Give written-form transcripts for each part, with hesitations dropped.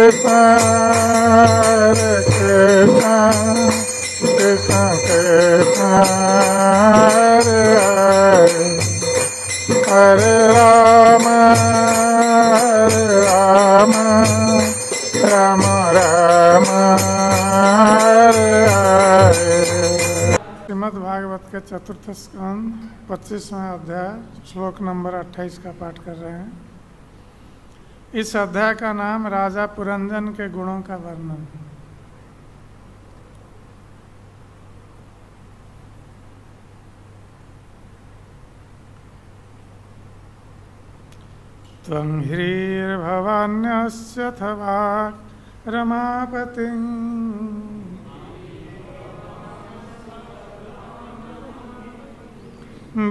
Hare Rama, Rama Rama, Hare Hare। Shrimad Bhagavat के चतुर्थ स्कंद 25वां अध्याय श्लोक नंबर 28 का पाठ कर रहे हैं। इस अध्याय का नाम राजा पुरंजन के गुणों का वर्णन। त्वं ह्रीर्भवान्यस्य थवा रमापतिं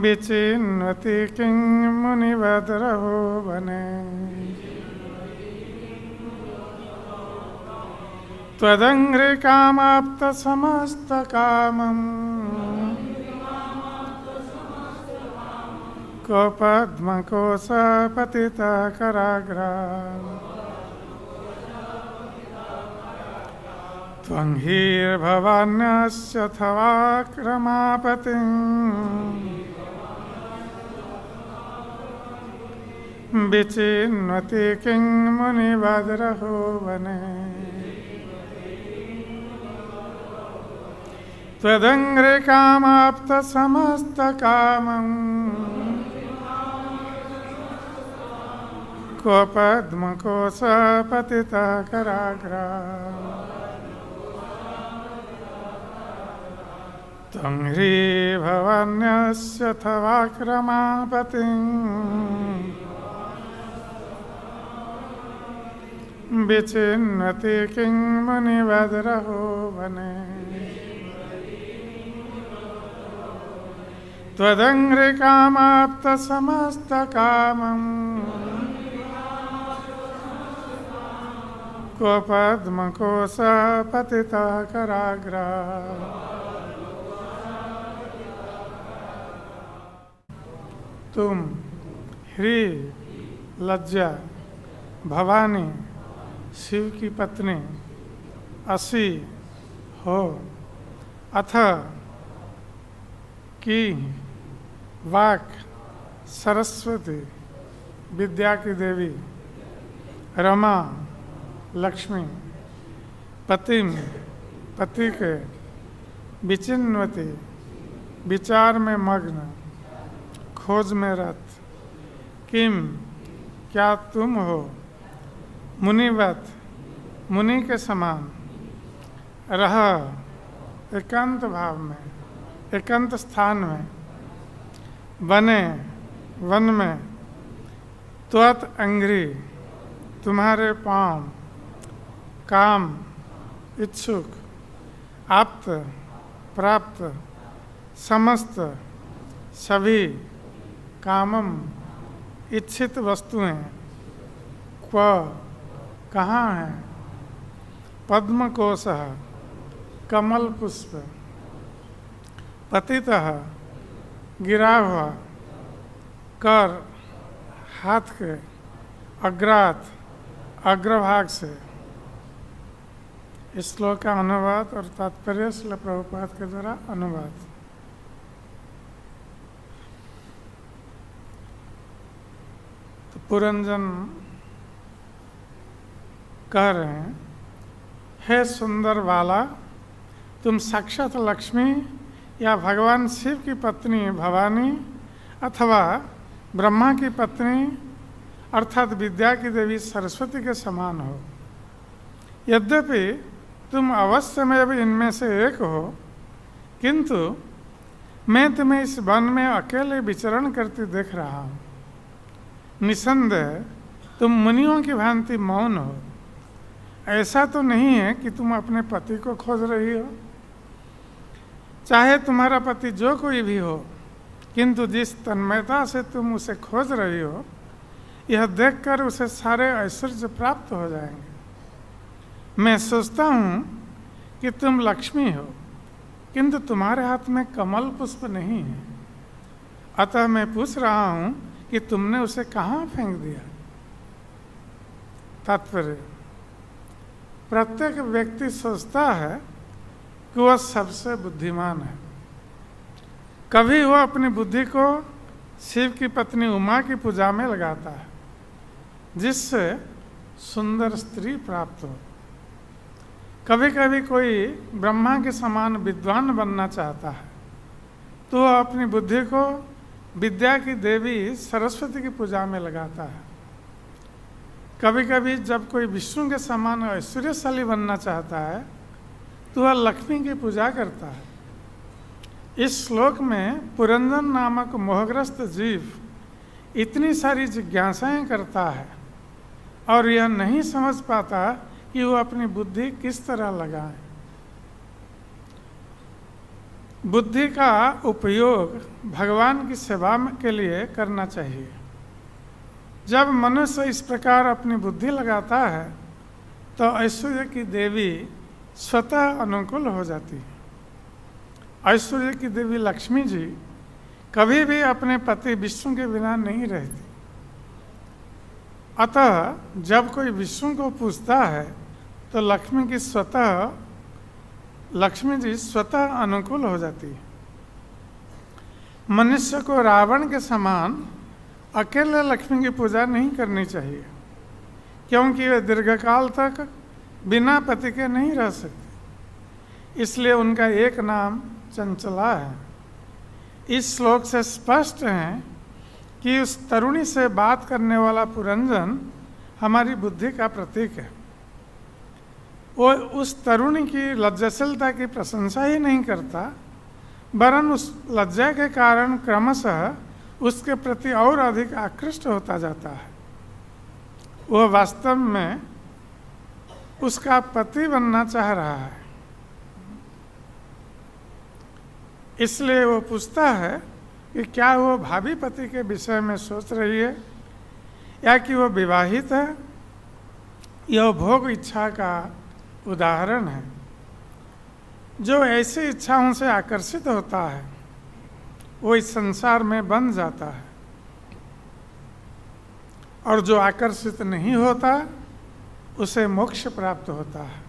विचिन्वति किं मुनिवद्रहो वने त्वदङ्घ्रिकामाप्तसमस्तकामम् को पद्मकोशपतितः कराग्रात् त्वं ह्रीर्भवान्यस्य थवा रमापतिं विचिन्वति किं मुनिवद्रहो वने त्वदङ्घ्रिकामाप्तसमस्तकामम् को पद्मकोशपतितः कराग्रात् त्वं ह्रीर्भवान्यस्य थवा रमापतिं विचिन्वति किं मुनिवद्रहो वने त्वदङ्घ्रिकामाप्तसमस्तकामम् को पद्मकोशपतितः कराग्रात् तुम ह्री लज्जा भवानी शिव की पत्नी असी हो अथ की वाक सरस्वती विद्या की देवी रमा लक्ष्मी पतिम पति के विचिन्वती विचार में मग्न खोज में रत किम क्या तुम हो मुनिवत मुनि के समान रह एकांत भाव में एकांत स्थान में बने वन में त्वत अंघ्रि तुम्हारे पांव काम इच्छुक आप्त प्राप्त समस्त सभी कामम इच्छित वस्तुएं क्व कहाँ हैं पद्मकोशः कमल पुष्प पतितः गिरा हुआ कर हाथ के अग्रात अग्रभाग से। इस श्लोक का अनुवाद और तात्पर्य श्रील प्रभुपाद के द्वारा अनुवाद। तो पुरंजन कह रहे हैं, हे सुंदर बाला, तुम साक्षात लक्ष्मी या भगवान शिव की पत्नी भवानी अथवा ब्रह्मा की पत्नी अर्थात विद्या की देवी सरस्वती के समान हो। यद्यपि तुम अवश्य में भी इनमें से एक हो, किंतु मैं तुम्हें इस वन में अकेले विचरण करती देख रहा हूँ। निसंदेह तुम मुनियों की भांति मौन हो। ऐसा तो नहीं है कि तुम अपने पति को खोज रही हो, चाहे तुम्हारा पति जो कोई भी हो, किंतु जिस तन्मयता से तुम उसे खोज रही हो, यह देखकर उसे सारे ऐश्वर्य प्राप्त हो जाएंगे। मैं सोचता हूँ कि तुम लक्ष्मी हो, किंतु तुम्हारे हाथ में कमल पुष्प नहीं है। अतः मैं पूछ रहा हूँ कि तुमने उसे कहाँ फेंक दिया। तात्पर्य, प्रत्येक व्यक्ति सोचता है कि वह सबसे बुद्धिमान है। कभी वह अपनी बुद्धि को शिव की पत्नी उमा की पूजा में लगाता है, जिससे सुंदर स्त्री प्राप्त हो। कभी कभी कोई ब्रह्मा के समान विद्वान बनना चाहता है, तो वह अपनी बुद्धि को विद्या की देवी सरस्वती की पूजा में लगाता है। कभी कभी जब कोई विष्णु के समान ऐश्वर्यशाली बनना चाहता है, तो वह लक्ष्मी की पूजा करता है। इस श्लोक में पुरंजन नामक मोहग्रस्त जीव इतनी सारी जिज्ञासाएं करता है और यह नहीं समझ पाता कि वो अपनी बुद्धि किस तरह लगाए। बुद्धि का उपयोग भगवान की सेवा के लिए करना चाहिए। जब मनुष्य इस प्रकार अपनी बुद्धि लगाता है, तो ऐश्वर्य की देवी स्वतः अनुकूल हो जाती है। ऐश्वर्य की देवी लक्ष्मी जी कभी भी अपने पति विष्णु के बिना नहीं रहती। अतः जब कोई विष्णु को पूजता है, तो लक्ष्मी जी स्वतः अनुकूल हो जाती है। मनुष्य को रावण के समान अकेले लक्ष्मी की पूजा नहीं करनी चाहिए, क्योंकि वे दीर्घकाल तक बिना पति के नहीं रह सकते। इसलिए उनका एक नाम चंचला है। इस श्लोक से स्पष्ट है कि उस तरुणी से बात करने वाला पुरंजन हमारी बुद्धि का प्रतीक है। वो उस तरुणी की लज्जाशीलता की प्रशंसा ही नहीं करता, वरन उस लज्जा के कारण क्रमशः उसके प्रति और अधिक आकृष्ट होता जाता है। वह वास्तव में उसका पति बनना चाह रहा है। इसलिए वो पूछता है कि क्या वो भावी पति के विषय में सोच रही है, या कि वो विवाहित है। यह भोग इच्छा का उदाहरण है। जो ऐसी इच्छाओं से आकर्षित होता है, वो इस संसार में बंध जाता है, और जो आकर्षित नहीं होता, उसे मोक्ष प्राप्त होता है।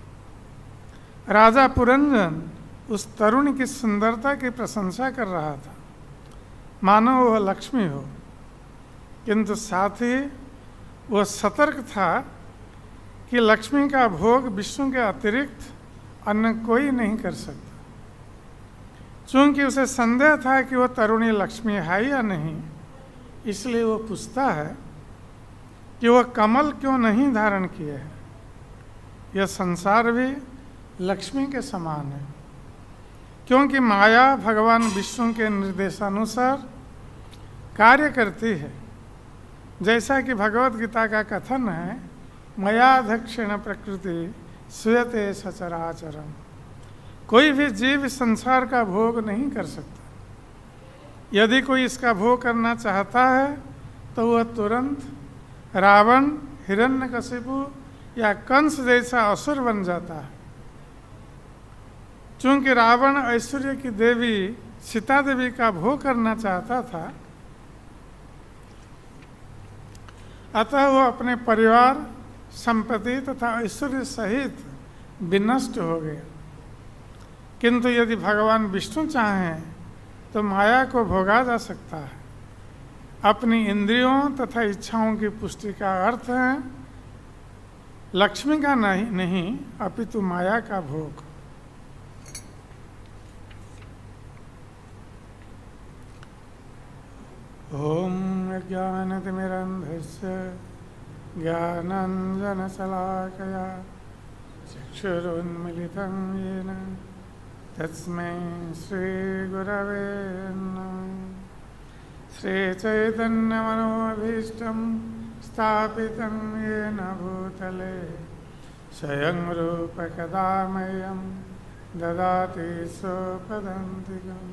राजा पुरंजन उस तरुणी की सुंदरता की प्रशंसा कर रहा था, मानो वह लक्ष्मी हो, किंतु साथ ही वह सतर्क था कि लक्ष्मी का भोग विष्णु के अतिरिक्त अन्य कोई नहीं कर सकता। चूंकि उसे संदेह था कि वह तरुणी लक्ष्मी है या नहीं, इसलिए वो पूछता है कि वह कमल क्यों नहीं धारण किए है। यह संसार भी लक्ष्मी के समान है, क्योंकि माया भगवान विष्णु के निर्देशानुसार कार्य करती है। जैसा कि भगवत गीता का कथन है, मयाध्यक्षेण प्रकृति श्रूयते सचराचरम। कोई भी जीव संसार का भोग नहीं कर सकता। यदि कोई इसका भोग करना चाहता है, तो वह तुरंत रावण, हिरण्यकशिपु या कंस जैसा असुर बन जाता है। चूंकि रावण ऐश्वर्य की देवी सीता देवी का भोग करना चाहता था, अतः वह अपने परिवार, संपत्ति तथा ऐश्वर्य सहित विनष्ट हो गया। किंतु यदि भगवान विष्णु चाहें, तो माया को भोगा जा सकता है। अपनी इंद्रियों तथा इच्छाओं की पुष्टि का अर्थ है लक्ष्मी का नहीं अपितु माया का भोग। ओम ज्ञानतिमिरन्धस्य ज्ञानाञ्जनशलाकया चक्षुरुन्मिलितं येन तस्मै श्रीगुरवे नमः। श्रीचैतन्यमनोभीष्टं स्थापितं येन भूतले स्वयं रूप कदा मह्यं ददाति स्वपदान्तिकम्।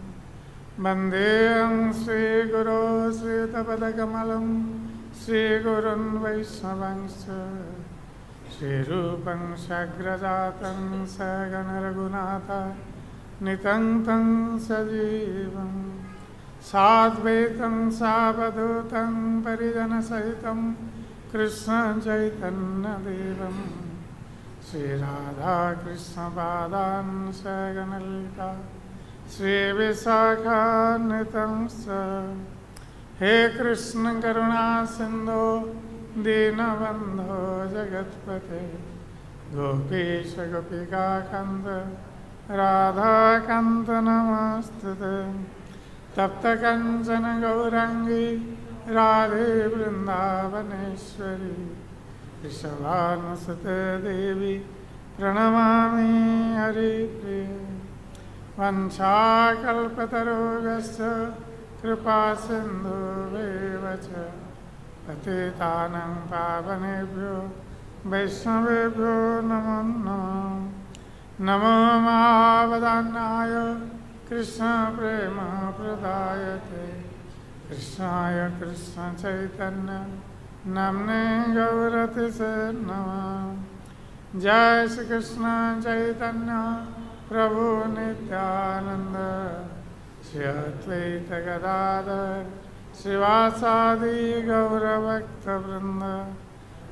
वन्देऽहं श्रीगुरो श्रीयुतपदकमलं श्रीगुरुन् वैष्णवंश्च श्रीरूपं साग्रजातं सगणरघुनाथ नितं तं सजीवं साद्वैतं सावधूतं परिजनसहितं कृष्णचैतन्यदेवं श्री राधा कृष्ण पादान् सगणललिता श्री विशाखान्वितंश्च हे कृष्ण करुणा सिंधो दीनबंधो जगत्पते गोपीश गोपिकाकान्त राधाकान्त नमस्तुते तप्त कंचन गौरांगी राधे वृंदावनेश्वरी वृषभानुसुते देवी प्रणमामि हरिप्रिये वंशाकल्पतरुभ्यश्च कृपा सिन्धुभ्येव च पतितानां पावनेभ्यो वैष्णवेभ्यो नमो नमः नमो महावदान्याय कृष्ण प्रेम प्रदायते कृष्णाय कृष्ण चैतन्य नाम्ने गौरतिसे नमः जय श्री कृष्ण चैतन्य प्रभु नित्यानंद श्री अद्वैत गदाधर श्रीवासादि गौरभक्तवृंद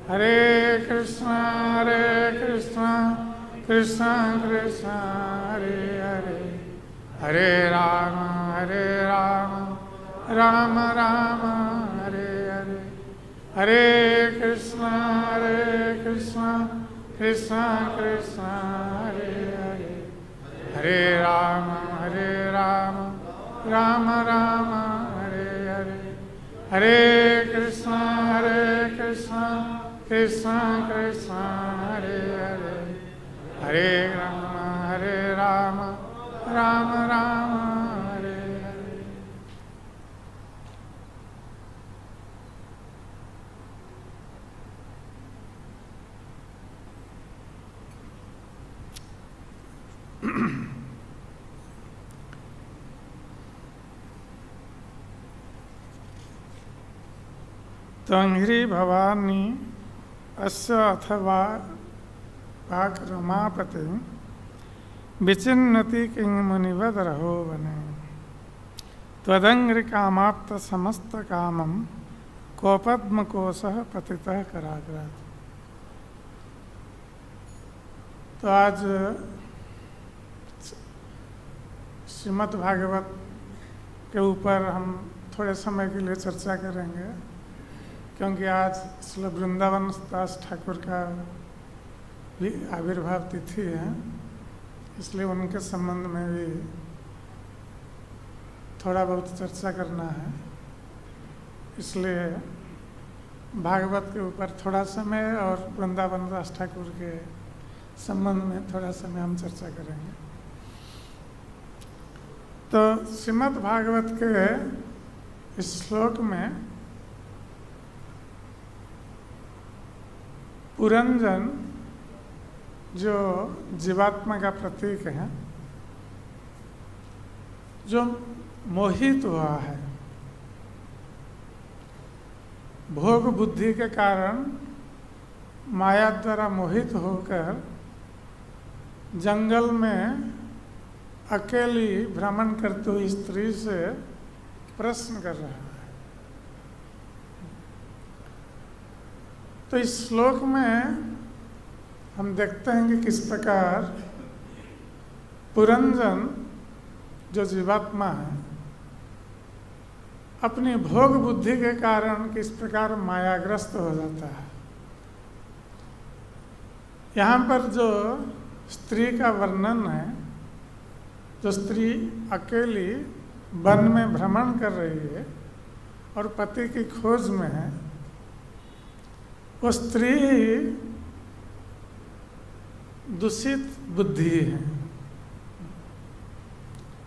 हरे कृष्ण कृष्ण कृष्ण हरे हरे हरे राम राम राम हरे हरे हरे कृष्ण कृष्ण कृष्ण हरे हरे हरे राम राम राम हरे हरे हरे कृष्ण कृष्ण कृष्ण हरे हरे हरे राम राम राम हरे हरे। तंघ्री भवानी अस्य अथवा पाक रमापते विचिन्नति किंग मुनिवद रहो बने त्वदंग्रि कामाप्त समस्त कामम कोपद्म कोशः पतितः कराग्रात। तो आज श्रीमद् भागवत के ऊपर हम थोड़े समय के लिए चर्चा करेंगे, क्योंकि आज श्री वृंदावन दास ठाकुर का भी आविर्भाव तिथि है, इसलिए उनके संबंध में भी थोड़ा बहुत चर्चा करना है। इसलिए भागवत के ऊपर थोड़ा समय और वृंदावन दास ठाकुर के संबंध में थोड़ा समय हम चर्चा करेंगे। तो श्रीमद् भागवत के इस श्लोक में पुरंजन जो जीवात्मा का प्रतीक है, जो मोहित हुआ है भोग बुद्धि के कारण, माया द्वारा मोहित होकर जंगल में अकेली भ्रमण करती हुई स्त्री से प्रश्न कर रहा है। तो इस श्लोक में हम देखते हैं कि किस प्रकार पुरंजन जो जीवात्मा है अपनी भोग बुद्धि के कारण किस प्रकार मायाग्रस्त हो जाता है। यहाँ पर जो स्त्री का वर्णन है, जो स्त्री अकेली वन में भ्रमण कर रही है और पति की खोज में है, वो स्त्री दूषित बुद्धि है,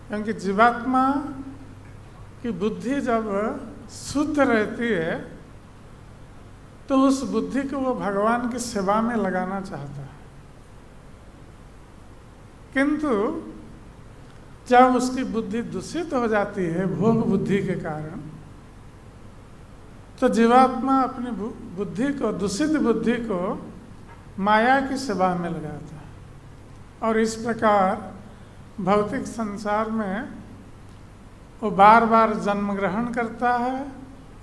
क्योंकि जीवात्मा की बुद्धि जब शुद्ध रहती है तो उस बुद्धि को वो भगवान की सेवा में लगाना चाहता है। किंतु जब उसकी बुद्धि दूषित हो जाती है भोग बुद्धि के कारण, तो जीवात्मा अपनी बुद्धि को, दूषित बुद्धि को माया की सेवा में लगाता है और इस प्रकार भौतिक संसार में वो बार बार जन्म ग्रहण करता है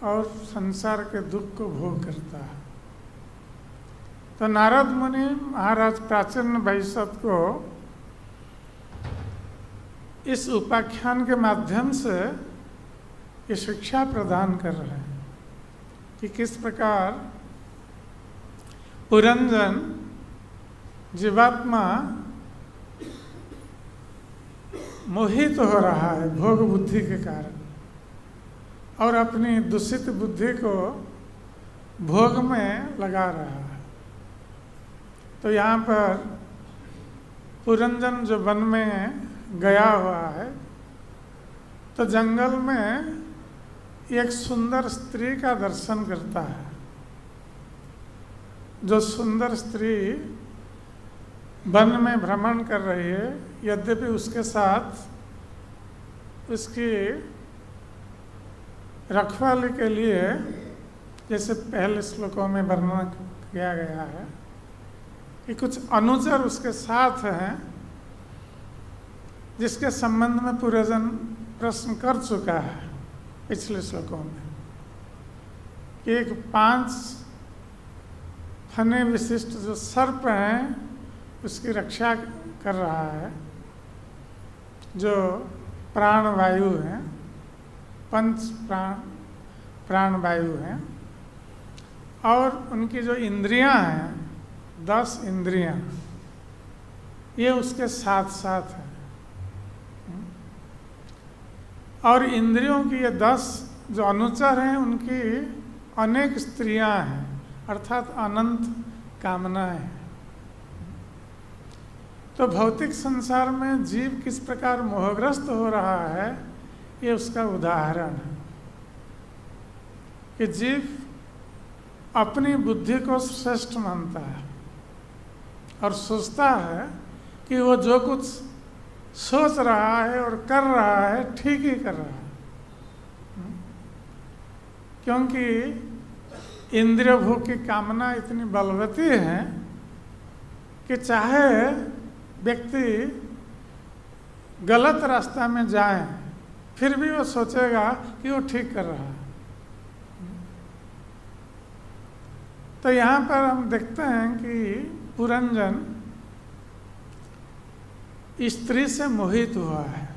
और संसार के दुख को भोग करता है। तो नारद मुनि महाराज प्राचीन वैशत को इस उपाख्यान के माध्यम से ये शिक्षा प्रदान कर रहे हैं कि किस प्रकार पुरंजन जीवात्मा मोहित हो रहा है भोग बुद्धि के कारण और अपनी दूषित बुद्धि को भोग में लगा रहा है। तो यहाँ पर पुरंजन जो वन में गया हुआ है तो जंगल में एक सुंदर स्त्री का दर्शन करता है। जो सुंदर स्त्री वन में भ्रमण कर रही है, यद्यपि उसके साथ उसकी रखवाली के लिए, जैसे पहले श्लोकों में वर्णन किया गया है कि कुछ अनुचर उसके साथ हैं, जिसके संबंध में पुरंजन प्रश्न कर चुका है पिछले श्लोकों में कि एक 5 फने विशिष्ट जो सर्प हैं उसकी रक्षा कर रहा है, जो प्राणवायु हैं, 5 प्राणवायु हैं, और उनकी जो इंद्रियां हैं 10 इंद्रियां, ये उसके साथ साथ हैं। और इंद्रियों की ये 10 जो अनुचर हैं उनकी अनेक स्त्रियां हैं, अर्थात अनंत कामनाएं हैं। तो भौतिक संसार में जीव किस प्रकार मोहग्रस्त हो रहा है, ये उसका उदाहरण है कि जीव अपनी बुद्धि को श्रेष्ठ मानता है और सोचता है कि वो जो कुछ सोच रहा है और कर रहा है ठीक ही कर रहा है, क्योंकि इंद्रिय भोग की कामना इतनी बलवती है कि चाहे व्यक्ति गलत रास्ता में जाए फिर भी वो सोचेगा कि वो ठीक कर रहा है। तो यहाँ पर हम देखते हैं कि पुरंजन स्त्री से मोहित हुआ है।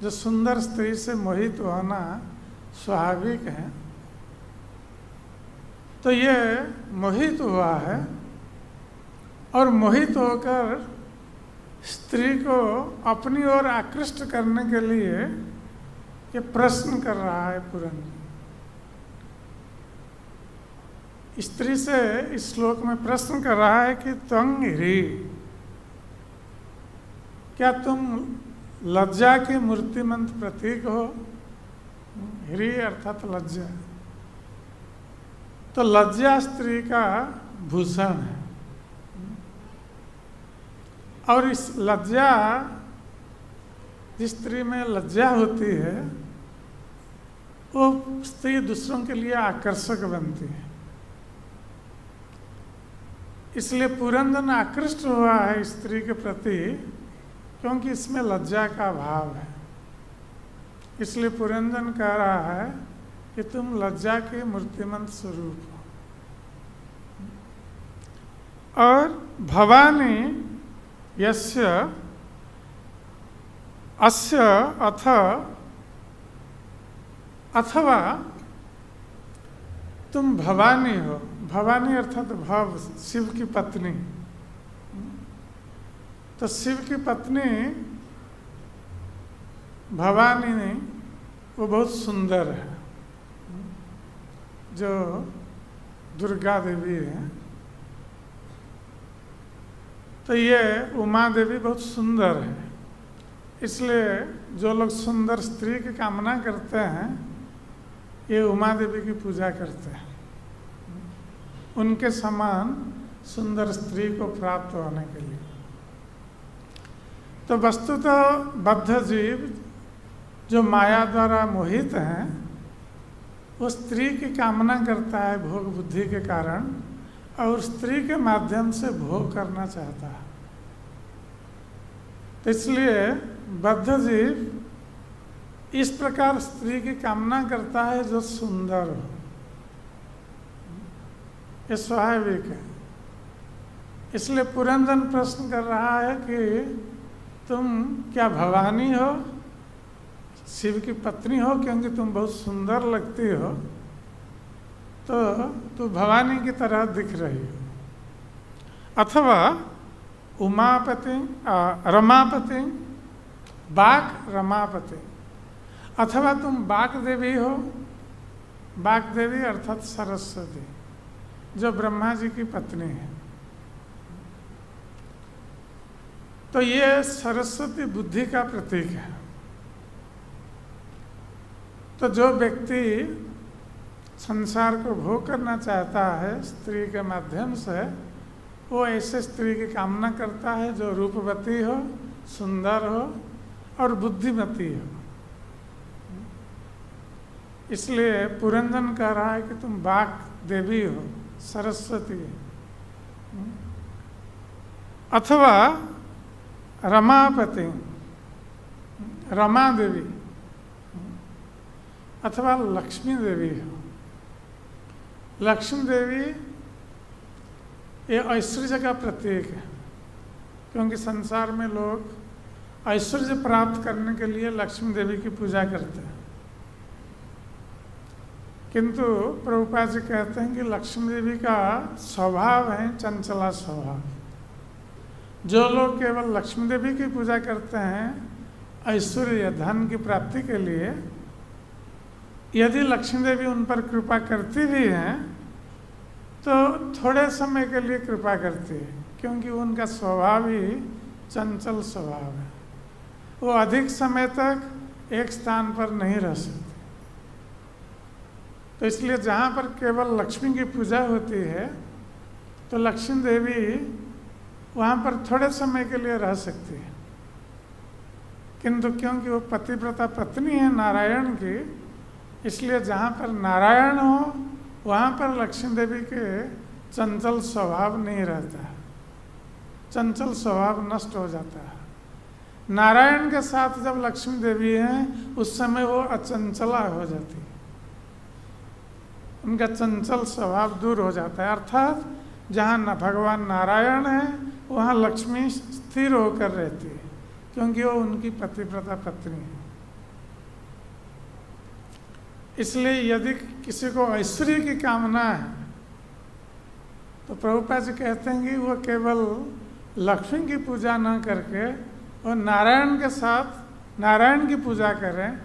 जो सुंदर स्त्री से मोहित होना स्वाभाविक है, तो ये मोहित हुआ है और मोहित होकर स्त्री को अपनी ओर आकृष्ट करने के लिए ये प्रश्न कर रहा है पुरंजन। स्त्री से इस श्लोक में प्रश्न कर रहा है कि त्वं ह्री, क्या तुम लज्जा की मूर्तिमंत प्रतीक हो? ह्री अर्थात लज्जा। तो लज्जा स्त्री का भूषण है और इस लज्जा, जिस स्त्री में लज्जा होती है वो स्त्री दूसरों के लिए आकर्षक बनती है। इसलिए पुरंजन आकृष्ट हुआ है स्त्री के प्रति, क्योंकि इसमें लज्जा का भाव है। इसलिए पुरंजन कह रहा है कि तुम लज्जा के मूर्तिमंत स्वरूप हो। और भवानी यस्य अस्य अथ अथवा तुम भवानी हो। भवानी अर्थात भव, शिव की पत्नी। तो शिव की पत्नी भवानी वो बहुत सुंदर है, जो दुर्गा देवी है। तो ये उमा देवी बहुत सुंदर है, इसलिए जो लोग सुंदर स्त्री की कामना करते हैं ये उमा देवी की पूजा करते हैं, उनके समान सुंदर स्त्री को प्राप्त होने के लिए। तो वस्तुतः बद्ध जीव जो माया द्वारा मोहित हैं वो स्त्री की कामना करता है भोग बुद्धि के कारण, और स्त्री के माध्यम से भोग करना चाहता है। तो इसलिए बद्ध जीव इस प्रकार स्त्री की कामना करता है जो सुंदर हो। ये स्वाभाविक है। इसलिए पुरंदर प्रश्न कर रहा है कि तुम क्या भवानी हो, शिव की पत्नी हो, क्योंकि तुम बहुत सुंदर लगती हो, तो तू भवानी की तरह दिख रही हो, अथवा उमापति रमापति, बाक रमापति, अथवा तुम बाक देवी हो। बाक देवी अर्थात सरस्वती, जो ब्रह्मा जी की पत्नी है। तो ये सरस्वती बुद्धि का प्रतीक है। तो जो व्यक्ति संसार को भोग करना चाहता है स्त्री के माध्यम से, वो ऐसे स्त्री की कामना करता है जो रूपवती हो, सुंदर हो और बुद्धिमती हो। इसलिए पुरंदर कह रहा है कि तुम बाक देवी हो, सरस्वती हो, अथवा रमापति, रमा देवी, अथवा लक्ष्मी देवी हो। लक्ष्मी देवी ये ऐश्वर्य का प्रतीक है, क्योंकि संसार में लोग ऐश्वर्य प्राप्त करने के लिए लक्ष्मी देवी की पूजा करते हैं। किंतु प्रभुपाद जी कहते हैं कि लक्ष्मी देवी का स्वभाव है चंचला स्वभाव। जो लोग केवल लक्ष्मी देवी की पूजा करते हैं ऐश्वर्य धन की प्राप्ति के लिए, यदि लक्ष्मी देवी उन पर कृपा करती भी हैं तो थोड़े समय के लिए कृपा करती है, क्योंकि उनका स्वभाव ही चंचल स्वभाव है। वो अधिक समय तक एक स्थान पर नहीं रह सकते। तो इसलिए जहाँ पर केवल लक्ष्मी की पूजा होती है तो लक्ष्मी देवी वहाँ पर थोड़े समय के लिए रह सकती है, किंतु क्योंकि वो पतिव्रता पत्नी है नारायण की, इसलिए जहाँ पर नारायण हो वहाँ पर लक्ष्मी देवी के चंचल स्वभाव नहीं रहता है, चंचल स्वभाव नष्ट हो जाता है। नारायण के साथ जब लक्ष्मी देवी हैं उस समय वो अचंचला हो जाती है, उनका चंचल स्वभाव दूर हो जाता है। अर्थात जहाँ न भगवान नारायण है वहाँ लक्ष्मी स्थिर होकर रहती है, क्योंकि वो उनकी पतिव्रता पत्नी है। इसलिए यदि किसी को ऐश्वर्य की कामना है तो प्रभुपाद जी कहते हैं कि वो केवल लक्ष्मी की पूजा न करके वो नारायण के साथ नारायण की पूजा करें,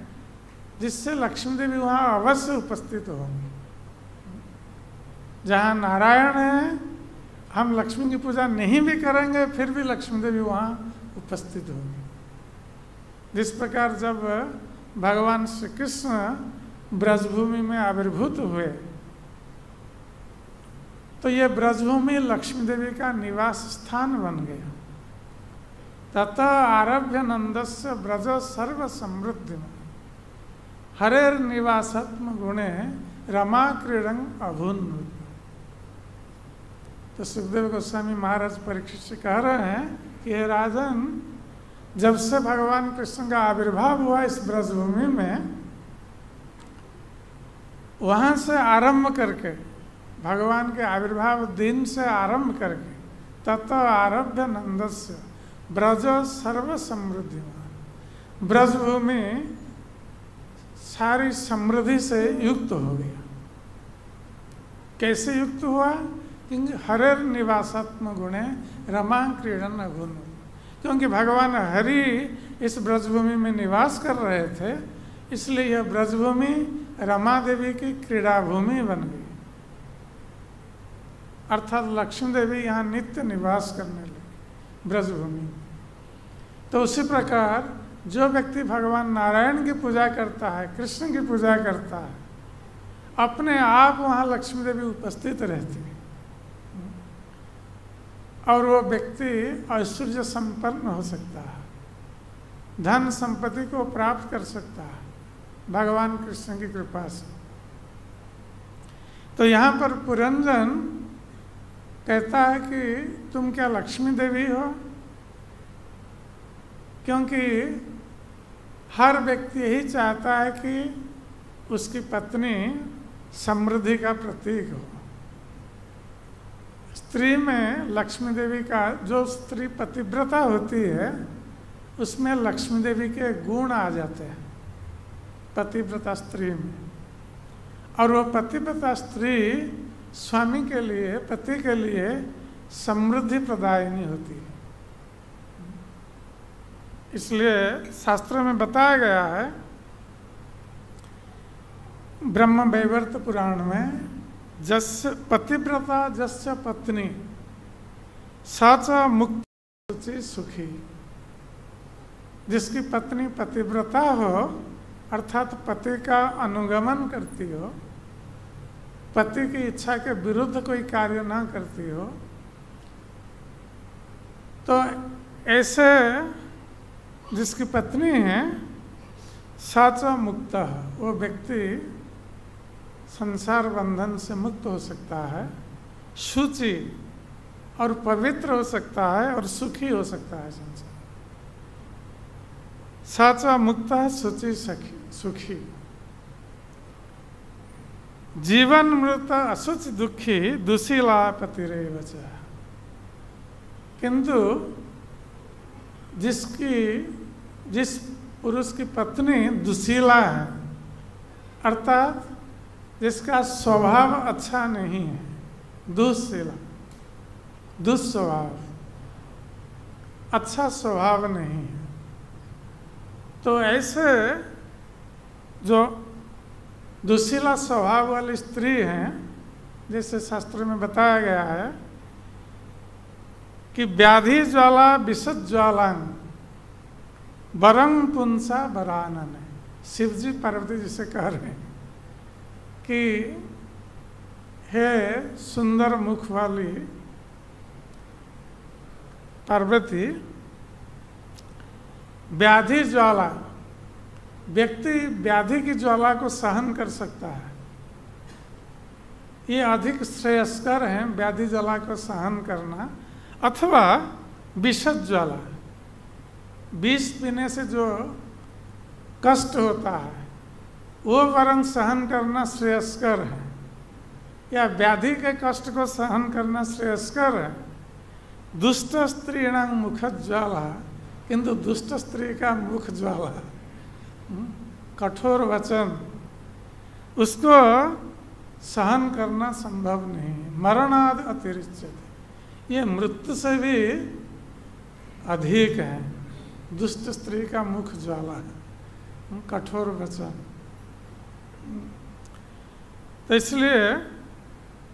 जिससे लक्ष्मी देवी वहाँ अवश्य उपस्थित होंगी। जहाँ नारायण है हम लक्ष्मी की पूजा नहीं भी करेंगे फिर भी लक्ष्मी देवी वहाँ उपस्थित होंगी। जिस प्रकार जब भगवान श्री कृष्ण ब्रजभूमि में आविर्भूत हुए तो ये ब्रजभूमि लक्ष्मी देवी का निवास स्थान बन गया। ततः आरभ्य नंदस्य ब्रज सर्व समृद्धि हरेर निवासात्म गुणे रमा क्रीडंग अभून। तो सुखदेव गोस्वामी महाराज परीक्षित से कह रहे हैं कि हे राजन, जब से भगवान कृष्ण का आविर्भाव हुआ इस ब्रजभूमि में, वहाँ से आरंभ करके भगवान के आविर्भाव दिन से आरंभ करके तत आरभ्य नंदस्य ब्रज सर्व समृद्धिमान, ब्रजभूमि सारी समृद्धि से युक्त हो गया। कैसे युक्त हुआ? क्योंकि हरेर निवासात्म गुणे रमा क्रीडन अभून, क्योंकि भगवान हरि इस ब्रजभूमि में निवास कर रहे थे, इसलिए यह ब्रजभूमि रमा देवी की क्रीड़ा भूमि बन गई। अर्थात लक्ष्मी देवी यहाँ नित्य निवास करने लगी ब्रजभूमि। तो उसी प्रकार जो व्यक्ति भगवान नारायण की पूजा करता है, कृष्ण की पूजा करता है, अपने आप वहाँ लक्ष्मी देवी उपस्थित रहती है और वो व्यक्ति ऐश्वर्य संपन्न हो सकता है, धन संपत्ति को प्राप्त कर सकता है भगवान कृष्ण की कृपा से। तो यहाँ पर पुरंजन कहता है कि तुम क्या लक्ष्मी देवी हो? क्योंकि हर व्यक्ति यही चाहता है कि उसकी पत्नी समृद्धि का प्रतीक हो, स्त्री में लक्ष्मी देवी का, जो स्त्री पतिव्रता होती है उसमें लक्ष्मी देवी के गुण आ जाते हैं पतिव्रता स्त्री में। और वो पतिव्रता स्त्री स्वामी के लिए, पति के लिए समृद्धि प्रदायिनी होती है। इसलिए शास्त्रों में बताया गया है, ब्रह्म वैवर्त पुराण में, जस्य पतिव्रता जस्य पत्नी सा च मुक्त सुखी। जिसकी पत्नी पतिव्रता हो, अर्थात पति का अनुगमन करती हो, पति की इच्छा के विरुद्ध कोई कार्य ना करती हो, तो ऐसे जिसकी पत्नी है साचा मुक्त, वो व्यक्ति संसार बंधन से मुक्त हो सकता है, शुचि और पवित्र हो सकता है और सुखी हो सकता है संसार। साचा मुक्त शुचि सुखी। जीवन मृत असुच दुखी दुशीला पतिरेव च। किंतु जिस पुरुष की पत्नी दुशीला है, अर्थात जिसका स्वभाव अच्छा नहीं है, दुशीला, दुस्वभाव, अच्छा स्वभाव नहीं है, तो ऐसे जो दुशीला स्वभाव वाली स्त्री हैं, जैसे शास्त्र में बताया गया है कि व्याधि ज्वाला विशद ज्वालान बरंग पुंसा बरानन। शिवजी पार्वती जिसे कह रहे हैं कि हे सुंदर मुख वाली पार्वती, व्याधि ज्वाला, व्यक्ति व्याधि की ज्वाला को सहन कर सकता है, ये अधिक श्रेयस्कर है व्याधि ज्वाला को सहन करना, अथवा विषद ज्वाला, विष पीने से जो कष्ट होता है वो वरन सहन करना श्रेयस्कर है, या व्याधि के कष्ट को सहन करना श्रेयस्कर है। दुष्ट स्त्रीणां मुख ज्वाला, किंतु दुष्ट स्त्री का मुख ज्वाला, कठोर वचन, उसको सहन करना संभव नहीं है। मरणाद अतिरिच्यते, ये मृत्यु से भी अधिक है। दुष्ट स्त्री का मुख ज्वाला है, कठोर वचन। तो इसलिए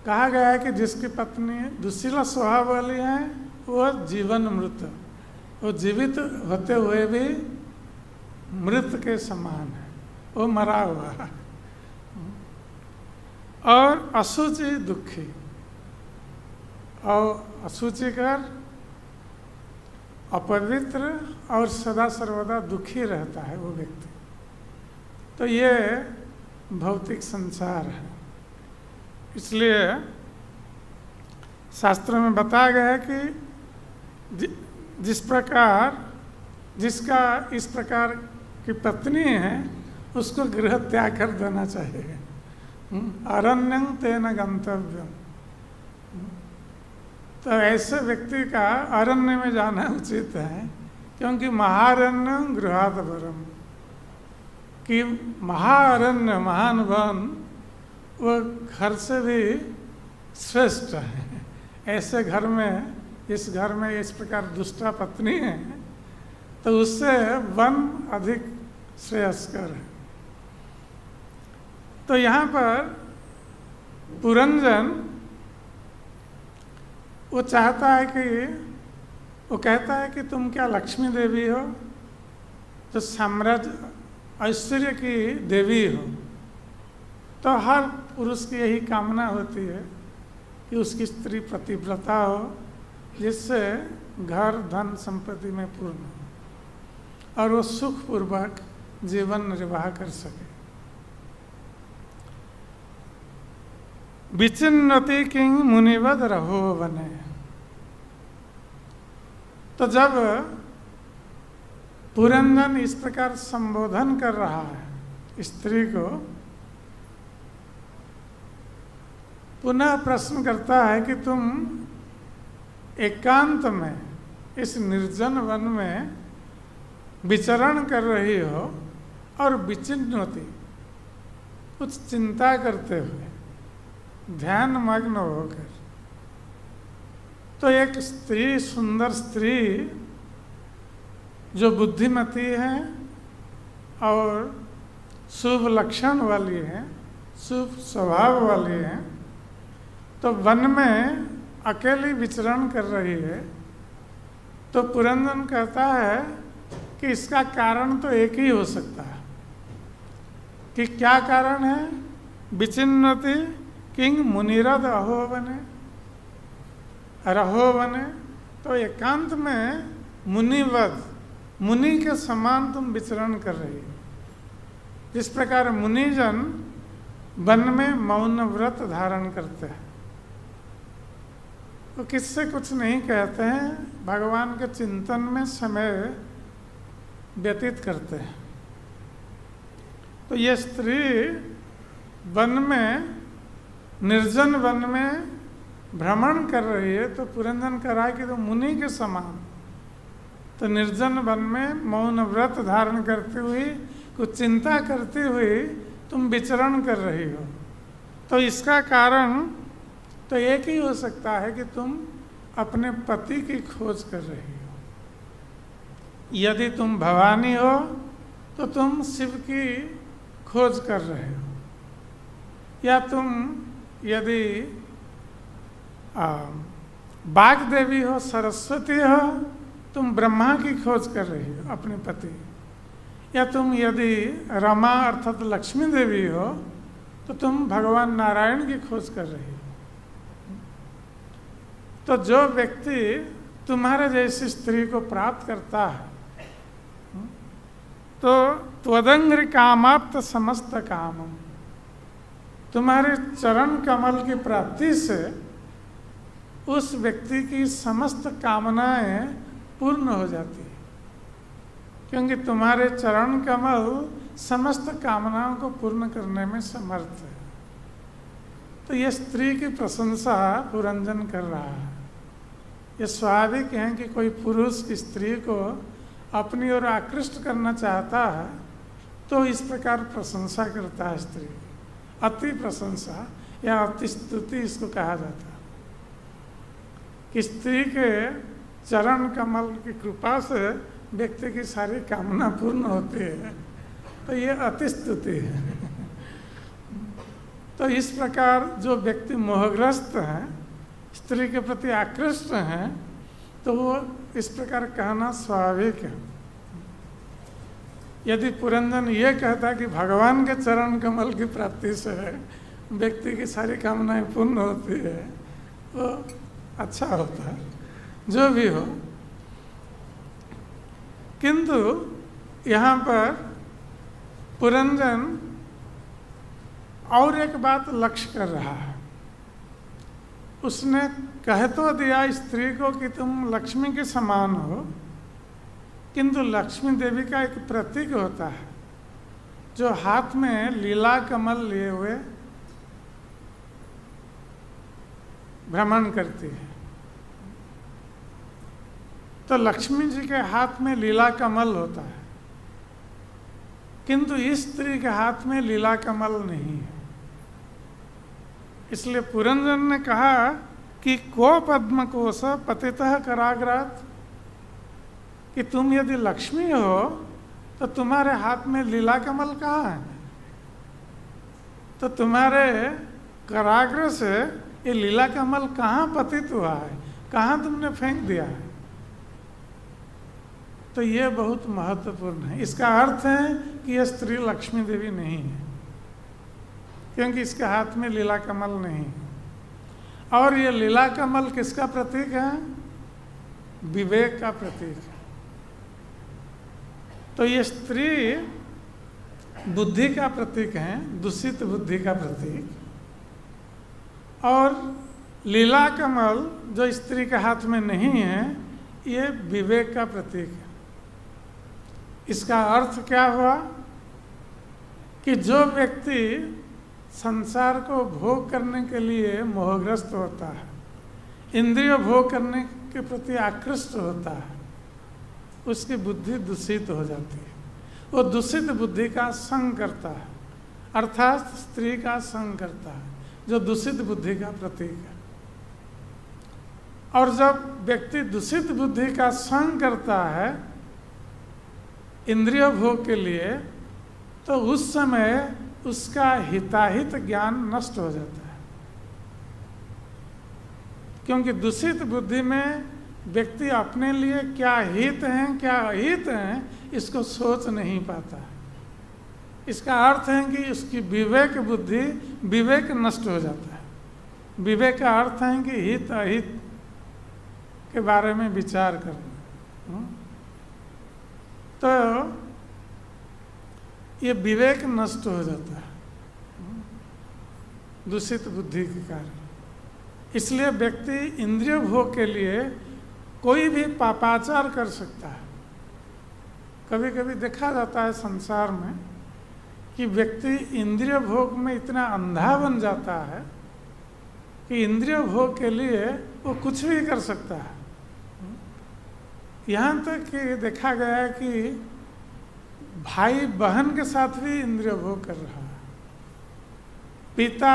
कहा गया है कि जिसकी पत्नी दुशीला स्वभाव वाली है वो जीवन मृत, वो जीवित होते हुए भी मृत के समान है, वो मरा हुआ है। और अशुचि दुखी, और अशुचिकर, अपवित्र और सदा सर्वदा दुखी रहता है वो व्यक्ति। तो ये भौतिक संसार है। इसलिए शास्त्रों में बताया गया है कि जिस प्रकार, जिसका इस प्रकार की पत्नी है उसको गृह त्याग कर देना चाहिए। अरण्यं तेन गंतव्यम। तो ऐसे व्यक्ति का अरण्य में जाना उचित है, क्योंकि महारण्यं गृहात् परम, कि महारण्य, महान वन, वो घर से भी श्रेष्ठ है। ऐसे घर में, इस घर में इस प्रकार दुष्टा पत्नी है तो उससे वन अधिक श्रेयस्कर है। तो यहाँ पर पुरंजन वो चाहता है कि, वो कहता है कि तुम क्या लक्ष्मी देवी हो, तो साम्राज्य ऐश्वर्य की देवी हो। तो हर पुरुष की यही कामना होती है कि उसकी स्त्री पतिव्रता हो, जिससे घर धन संपत्ति में पूर्ण हो और वो सुखपूर्वक जीवन निर्वाह कर सके। विचिन्नति किंग मुनिवद रहो बने। तो जब पुरंजन इस प्रकार संबोधन कर रहा है स्त्री को, पुनः प्रश्न करता है कि तुम एकांत में इस निर्जन वन में विचरण कर रही हो और विचिन्नति कुछ चिंता करते हुए ध्यान मग्न होकर, तो एक स्त्री, सुंदर स्त्री जो बुद्धिमती है और शुभ लक्षण वाली है, शुभ स्वभाव वाली है, तो वन में अकेली विचरण कर रही है। तो पुरंदर कहता है कि इसका कारण तो एक ही हो सकता है। कि क्या कारण है? विचिन्नति किंग मुनिरद अहोवने, रहोवने। तो एकांत में मुनिवद, मुनि के समान तुम विचरण कर रही हो। जिस प्रकार मुनिजन वन में मौन व्रत धारण करते हैं, तो किससे कुछ नहीं कहते हैं, भगवान के चिंतन में समय व्यतीत करते हैं। तो ये स्त्री वन में, निर्जन वन में भ्रमण कर रही है। तो पुरंदर कह रहा है कि तो मुनि के समान, तो निर्जन वन में मौन व्रत धारण करते हुए, कुछ चिंता करते हुए तुम विचरण कर रही हो। तो इसका कारण तो एक ही हो सकता है कि तुम अपने पति की खोज कर रही हो। यदि तुम भवानी हो तो तुम शिव की खोज कर रहे हो, या तुम यदि बाग देवी हो, सरस्वती हो, तुम ब्रह्मा की खोज कर रही हो अपने पति, या तुम यदि रमा अर्थात लक्ष्मी देवी हो तो तुम भगवान नारायण की खोज कर रही हो। तो जो व्यक्ति तुम्हारे जैसी स्त्री को प्राप्त करता है, तो त्वदंग्रि कामाप्त समस्त कामम, तुम्हारे चरण कमल की प्राप्ति से उस व्यक्ति की समस्त कामनाएं पूर्ण हो जाती है, क्योंकि तुम्हारे चरण कमल समस्त कामनाओं को पूर्ण करने में समर्थ है। तो ये स्त्री की प्रशंसा पुरंजन कर रहा है। ये स्वाभाविक है कि कोई पुरुष स्त्री को अपनी ओर आकृष्ट करना चाहता है तो इस प्रकार प्रशंसा करता है स्त्री। अति प्रशंसा या अति स्तुति इसको कहा जाता है कि स्त्री के चरण कमल की कृपा से व्यक्ति की सारी कामना पूर्ण होती है, तो ये अति स्तुति है। तो इस प्रकार जो व्यक्ति मोहग्रस्त है, स्त्री के प्रति आकृष्ट हैं, तो वो इस प्रकार कहना स्वाभाविक है। यदि पुरंदर ये कहता कि भगवान के चरण कमल की प्राप्ति से व्यक्ति की सारी कामनाएं पूर्ण होती है, तो अच्छा होता है, जो भी हो। किंतु यहाँ पर पुरंदर और एक बात लक्ष्य कर रहा है। उसने कह तो दिया स्त्री को कि तुम लक्ष्मी के समान हो, किंतु लक्ष्मी देवी का एक प्रतीक होता है जो हाथ में लीला कमल लिए हुए भ्रमण करती है। तो लक्ष्मी जी के हाथ में लीला कमल होता है, किंतु इस स्त्री के हाथ में लीला कमल नहीं है। इसलिए पुरंदर ने कहा कि को पद्म कोश पतितः कराग्रात, कि तुम यदि लक्ष्मी हो तो तुम्हारे हाथ में लीला कमल कहाँ है? तो तुम्हारे कराग्र से ये लीला कमल कहाँ पतित हुआ है, कहाँ तुमने फेंक दिया है? तो ये बहुत महत्वपूर्ण है। इसका अर्थ है कि यह स्त्री लक्ष्मी देवी नहीं है, क्योंकि इसके हाथ में लीला कमल नहीं है। और ये लीला कमल किसका प्रतीक है? विवेक का प्रतीक है। तो ये स्त्री बुद्धि का प्रतीक है, दूषित बुद्धि का प्रतीक। और लीला कमल जो स्त्री के हाथ में नहीं है, ये विवेक का प्रतीक है। इसका अर्थ क्या हुआ कि जो व्यक्ति संसार को भोग करने के लिए मोहग्रस्त होता है, इंद्रिय भोग करने के प्रति आकृष्ट होता है, उसकी बुद्धि दूषित हो जाती है। वो दूषित बुद्धि का संग करता है, अर्थात स्त्री का संग करता है, जो दूषित बुद्धि का प्रतीक है। और जब व्यक्ति दूषित बुद्धि का संग करता है इंद्रिय भोग के लिए, तो उस समय उसका हिताहित ज्ञान नष्ट हो जाता है, क्योंकि दूषित बुद्धि में व्यक्ति अपने लिए क्या हित हैं क्या अहित हैं इसको सोच नहीं पाता। इसका अर्थ है कि उसकी विवेक बुद्धि, विवेक नष्ट हो जाता है। विवेक का अर्थ है कि हित अहित के बारे में विचार करना। तो ये विवेक नष्ट हो जाता है दूषित बुद्धि के कारण। इसलिए व्यक्ति इंद्रिय भोग के लिए कोई भी पापाचार कर सकता है। कभी कभी देखा जाता है संसार में कि व्यक्ति इंद्रिय भोग में इतना अंधा बन जाता है कि इंद्रिय भोग के लिए वो कुछ भी कर सकता है। यहाँ तक कि देखा गया है कि भाई बहन के साथ भी इंद्रिय भोग कर रहा है, पिता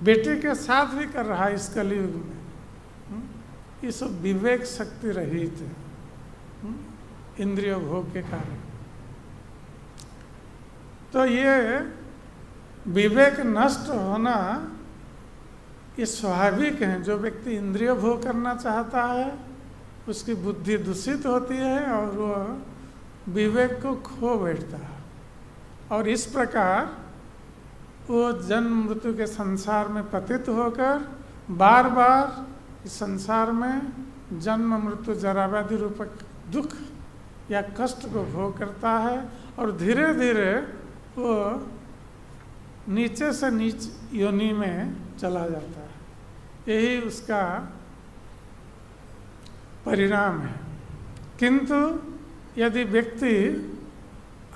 बेटे के साथ भी कर रहा है इस कलयुग में। ये सब विवेक शक्ति रहित है इंद्रिय भोग के कारण। तो ये विवेक नष्ट होना ये स्वाभाविक है। जो व्यक्ति इंद्रिय भोग करना चाहता है उसकी बुद्धि दूषित होती है और वह विवेक को खो बैठता है, और इस प्रकार वो जन्म मृत्यु के संसार में पतित होकर बार बार इस संसार में जन्म मृत्यु जरा व्याधि रूपक दुख या कष्ट को भोग करता है, और धीरे धीरे वो नीचे से नीच योनि में चला जाता है। यही उसका परिणाम है। किंतु यदि व्यक्ति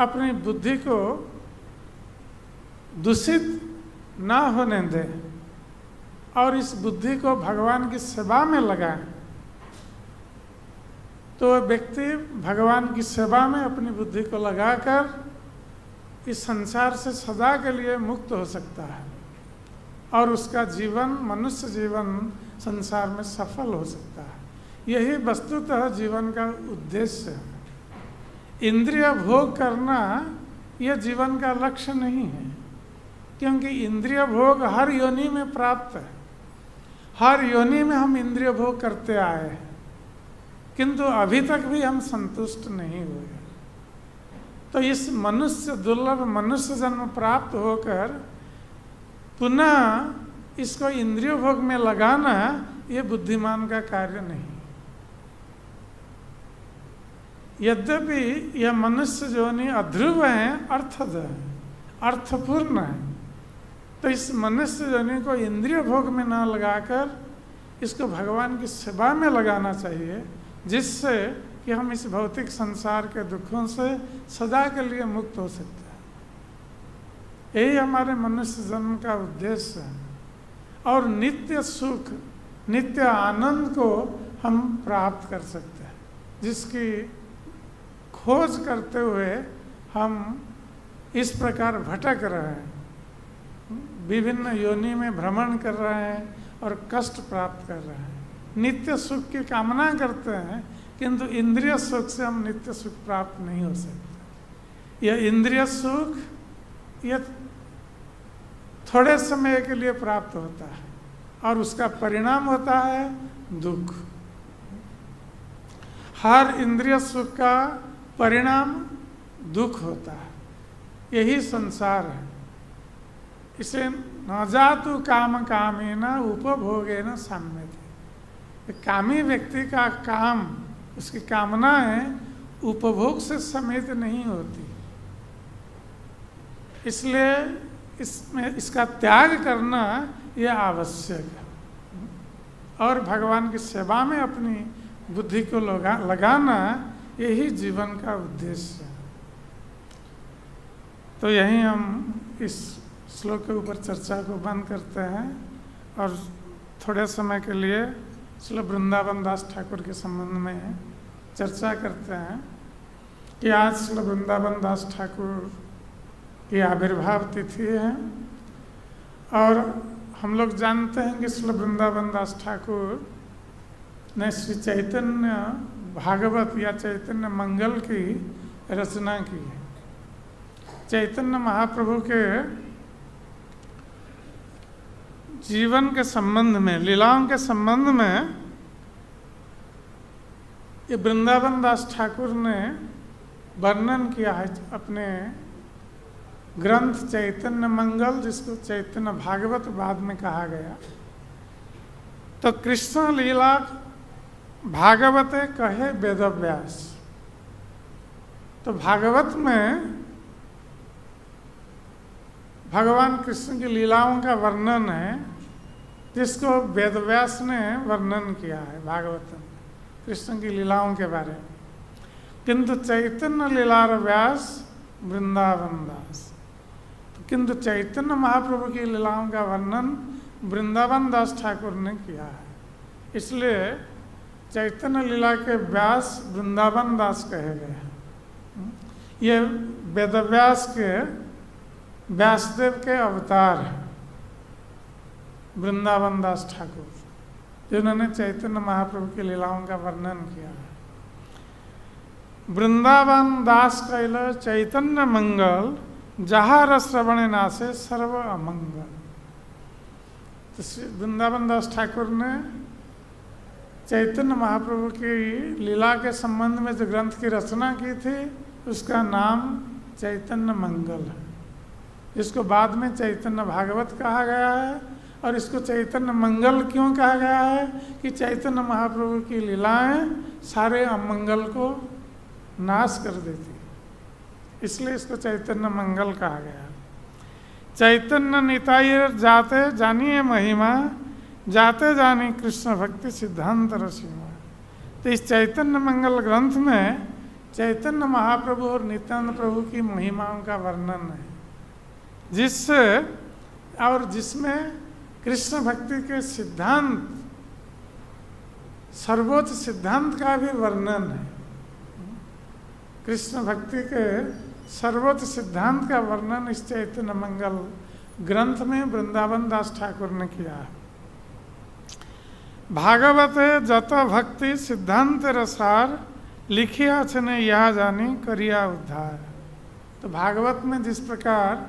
अपनी बुद्धि को दूषित ना होने दे और इस बुद्धि को भगवान की सेवा में लगाए, तो व्यक्ति भगवान की सेवा में अपनी बुद्धि को लगाकर इस संसार से सदा के लिए मुक्त हो सकता है, और उसका जीवन, मनुष्य जीवन संसार में सफल हो सकता है। यही वस्तुतः जीवन का उद्देश्य है। इंद्रिय भोग करना यह जीवन का लक्ष्य नहीं है, क्योंकि इंद्रिय भोग हर योनि में प्राप्त है। हर योनि में हम इंद्रिय भोग करते आए हैं, किंतु अभी तक भी हम संतुष्ट नहीं हुए। तो इस मनुष्य दुर्लभ मनुष्य जन्म प्राप्त होकर पुनः इसको इंद्रिय भोग में लगाना ये बुद्धिमान का कार्य नहीं। यद्यपि यह मनुष्य योनि अध्रुव है, अर्थद है, अर्थपूर्ण है, तो इस मनुष्य योनि को इंद्रिय भोग में ना लगाकर इसको भगवान की सेवा में लगाना चाहिए, जिससे कि हम इस भौतिक संसार के दुखों से सदा के लिए मुक्त हो सकते हैं। यही हमारे मनुष्य जन्म का उद्देश्य है, और नित्य सुख, नित्य आनंद को हम प्राप्त कर सकते हैं, जिसकी खोज करते हुए हम इस प्रकार भटक रहे हैं, विभिन्न योनि में भ्रमण कर रहे हैं और कष्ट प्राप्त कर रहे हैं। नित्य सुख की कामना करते हैं, किंतु इंद्रिय सुख से हम नित्य सुख प्राप्त नहीं हो सकते। यह इंद्रिय सुख यह थोड़े समय के लिए प्राप्त होता है, और उसका परिणाम होता है दुख। हर इंद्रिय सुख का परिणाम दुख होता है। यही संसार है। इसे न जातु काम कामेन उपभोगेन साम्यते। कामी व्यक्ति का काम, उसकी कामनाएं उपभोग से समेत नहीं होती, इसलिए इसमें इसका त्याग करना यह आवश्यक है। और भगवान की सेवा में अपनी बुद्धि को लगाना यही जीवन का उद्देश्य है। तो यहीं हम इस श्लोक के ऊपर चर्चा को बंद करते हैं और थोड़े समय के लिए श्री वृंदावन दास ठाकुर के संबंध में चर्चा करते हैं कि आज श्री वृंदावन दास ठाकुर की आविर्भाव तिथि है। और हम लोग जानते हैं कि श्री वृंदावन दास ठाकुर ने श्री चैतन्य भागवत या चैतन्य मंगल की रचना की है। चैतन्य महाप्रभु के जीवन के संबंध में, लीलाओं के संबंध में ये वृंदावन दास ठाकुर ने वर्णन किया है अपने ग्रंथ चैतन्य मंगल, जिसको चैतन्य भागवत बाद में कहा गया। तो कृष्ण लीला भागवते कहे वेदव्यास। तो भागवत में भगवान कृष्ण की लीलाओं का वर्णन है, जिसको वेदव्यास ने वर्णन किया है भागवत में, कृष्ण की लीलाओं के बारे में। किंतु चैतन्य लीलार व्यास वृंदावन दास। किंतु चैतन्य महाप्रभु की लीलाओं का वर्णन वृंदावन दास ठाकुर ने किया है। इसलिए चैतन्य लीला के व्यास वृंदावन दास कहे गए हैं। ये वेदव्यास के व्यासदेव के अवतार हैं वृंदावन दास ठाकुर, जिन्होंने चैतन्य महाप्रभु की लीलाओं का वर्णन किया है। वृंदावन दास कैल चैतन्य मंगल, जहाँ श्रवण नासे सर्व अमंगल। तो वृंदावन दास ठाकुर ने चैतन्य महाप्रभु की लीला के संबंध में जो ग्रंथ की रचना की थी, उसका नाम चैतन्य मंगल है, जिसको बाद में चैतन्य भागवत कहा गया है। और इसको चैतन्य मंगल क्यों कहा गया है कि चैतन्य महाप्रभु की लीलाएं सारे अमंगल को नाश कर देती, इसलिए इसको चैतन्य मंगल कहा गया। चैतन्य निताई जाते जानिए महिमा, जाते जानी कृष्ण भक्ति सिद्धांत रसीमा। तो इस चैतन्य मंगल ग्रंथ में चैतन्य महाप्रभु और नित्यानंद प्रभु की महिमाओं का वर्णन है, जिससे और जिसमें कृष्ण भक्ति के सिद्धांत, सर्वोच्च सिद्धांत का भी वर्णन है। कृष्ण भक्ति के सर्वोच्च सिद्धांत का वर्णन इस चैतन्य मंगल ग्रंथ में वृंदावन दास ठाकुर ने किया है। भागवते जत भक्ति सिद्धांत रसार, लिखिया छने यह जानी करिया उद्धार। तो भागवत में जिस प्रकार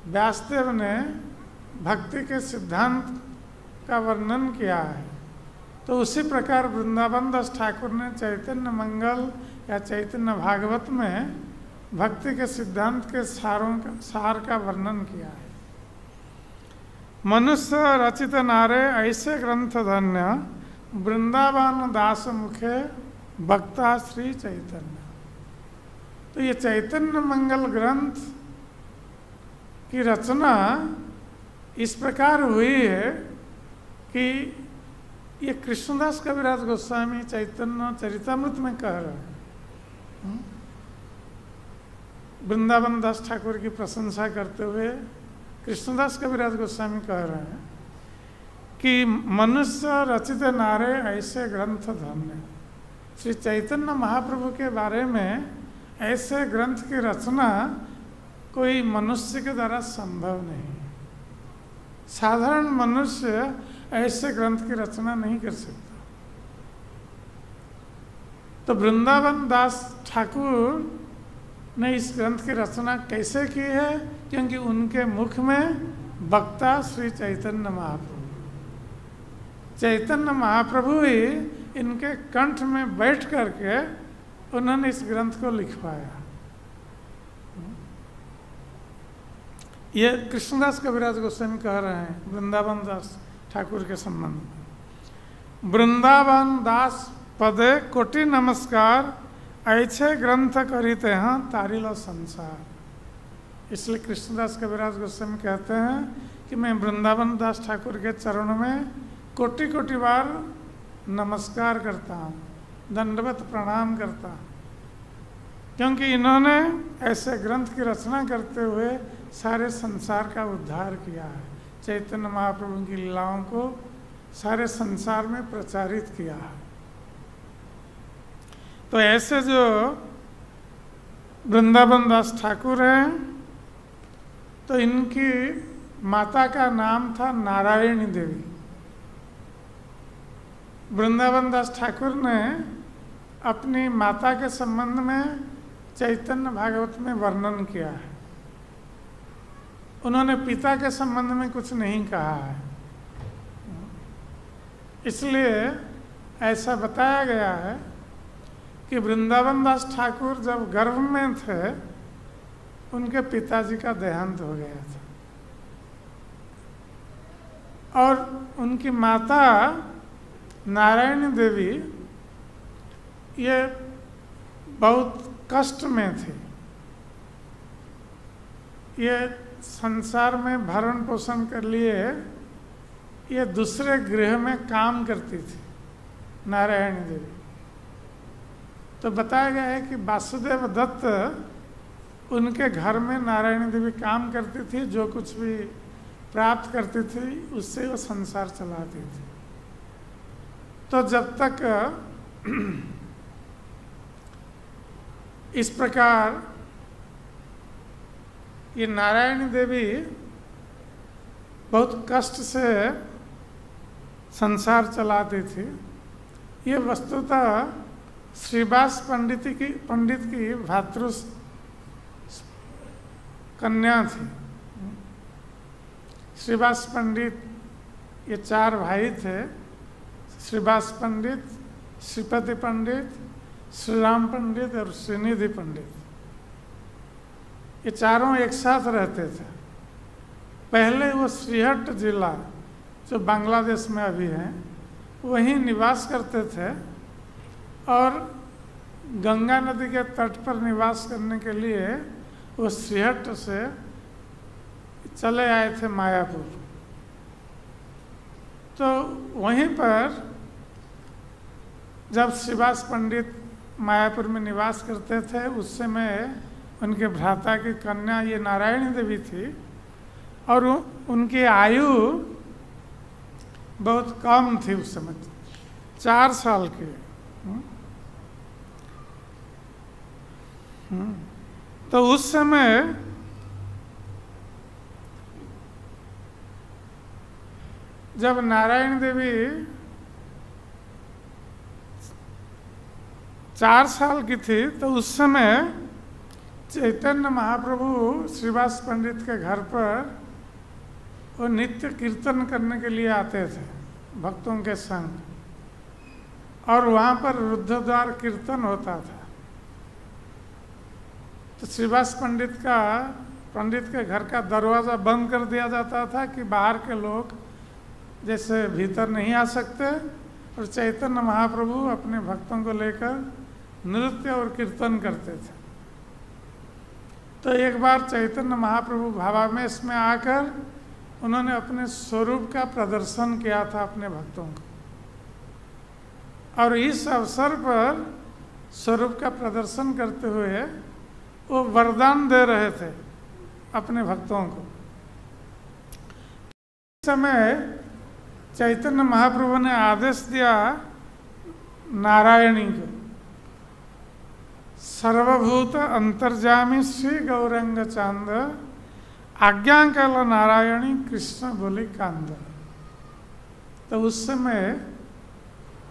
व्यासदेव ने भक्ति के सिद्धांत का वर्णन किया है, तो उसी प्रकार वृंदावन दास ठाकुर ने चैतन्य मंगल या चैतन्य भागवत में भक्ति के सिद्धांत के सार का वर्णन किया है। मनुष्य रचित नारे ऐसे ग्रंथ धन्य, वृंदावन दास मुखे भक्ता श्री चैतन्य। तो ये चैतन्य मंगल ग्रंथ की रचना इस प्रकार हुई है कि ये कृष्णदास कविराज गोस्वामी चैतन्य चरितामृत में कह रहे हैं। वृंदावन दास ठाकुर की प्रशंसा करते हुए कृष्णदास कविराज गोस्वामी कह रहे हैं कि मनुष्य रचित नारे ऐसे ग्रंथ धन्य। श्री चैतन्य महाप्रभु के बारे में ऐसे ग्रंथ की रचना कोई मनुष्य के द्वारा संभव नहीं। साधारण मनुष्य ऐसे ग्रंथ की रचना नहीं कर सकता। तो वृंदावन दास ठाकुर ने इस ग्रंथ की रचना कैसे की है? क्योंकि उनके मुख में वक्ता श्री चैतन्य महाप्रभु, चैतन्य महाप्रभु ही इनके कंठ में बैठ करके उन्होंने इस ग्रंथ को लिखवाया। ये कृष्णदास कविराज गोस्वामी कह रहे हैं वृंदावन दास ठाकुर के संबंध में। वृंदावन दास पदे कोटि नमस्कार, ऐसे ग्रंथ करीते हैं तारिलो संसार। इसलिए कृष्णदास कविराज गोस्वामी कहते हैं कि मैं वृंदावन दास ठाकुर के चरणों में कोटि कोटि बार नमस्कार करता हूँ, दंडवत प्रणाम करता हूँ, क्योंकि इन्होंने ऐसे ग्रंथ की रचना करते हुए सारे संसार का उद्धार किया है, चैतन्य महाप्रभु की लीलाओं को सारे संसार में प्रचारित किया है। तो ऐसे जो वृंदावन दास ठाकुर हैं, तो इनकी माता का नाम था नारायणी देवी। वृंदावन दास ठाकुर ने अपनी माता के संबंध में चैतन्य भागवत में वर्णन किया है। उन्होंने पिता के संबंध में कुछ नहीं कहा है, इसलिए ऐसा बताया गया है कि वृंदावन दास ठाकुर जब गर्भ में थे, उनके पिताजी का देहांत हो गया था और उनकी माता नारायणी देवी ये बहुत कष्ट में थी। ये संसार में भरण पोषण के लिए ये दूसरे गृह में काम करती थी नारायणी देवी। तो बताया गया है कि वासुदेव दत्त उनके घर में नारायणी देवी काम करती थी, जो कुछ भी प्राप्त करती थी उससे वो संसार चलाती थी। तो जब तक इस प्रकार ये नारायणी देवी बहुत कष्ट से संसार चलाती थी। ये वस्तुतः श्रीवास पंडित की भातृ कन्या थी। श्रीवास पंडित ये 4 भाई थे, श्रीवास पंडित, श्रीपति पंडित, श्रीराम पंडित और श्रीनिधि पंडित। ये चारों एक साथ रहते थे। पहले वो श्रीहट्ट जिला जो बांग्लादेश में अभी है वहीं निवास करते थे और गंगा नदी के तट पर निवास करने के लिए वो श्रीहट्ट से चले आए थे मायापुर। तो वहीं पर जब श्रीवास पंडित मायापुर में निवास करते थे, उस समय उनके भ्राता की कन्या ये नारायणी देवी थी और उनकी आयु बहुत कम थी उस समय, 4 साल की। तो उस समय जब नारायण देवी 4 साल की थी, तो उस समय चैतन्य महाप्रभु श्रीवास पंडित के घर पर वो नित्य कीर्तन करने के लिए आते थे भक्तों के संग, और वहाँ पर रुद्धद्वार कीर्तन होता था। तो श्रीवास पंडित के घर का दरवाज़ा बंद कर दिया जाता था कि बाहर के लोग जैसे भीतर नहीं आ सकते, और चैतन्य महाप्रभु अपने भक्तों को लेकर नृत्य और कीर्तन करते थे। तो एक बार चैतन्य महाप्रभु भावावेश में आकर उन्होंने अपने स्वरूप का प्रदर्शन किया था अपने भक्तों को, और इस अवसर पर स्वरूप का प्रदर्शन करते हुए वो वरदान दे रहे थे अपने भक्तों को। इस समय चैतन्य महाप्रभु ने आदेश दिया नारायणी को, सर्वभूत अंतर्जामी श्री गौरंग चांद आज्ञाकाल नारायणी कृष्ण बोली कांद। तो उस समय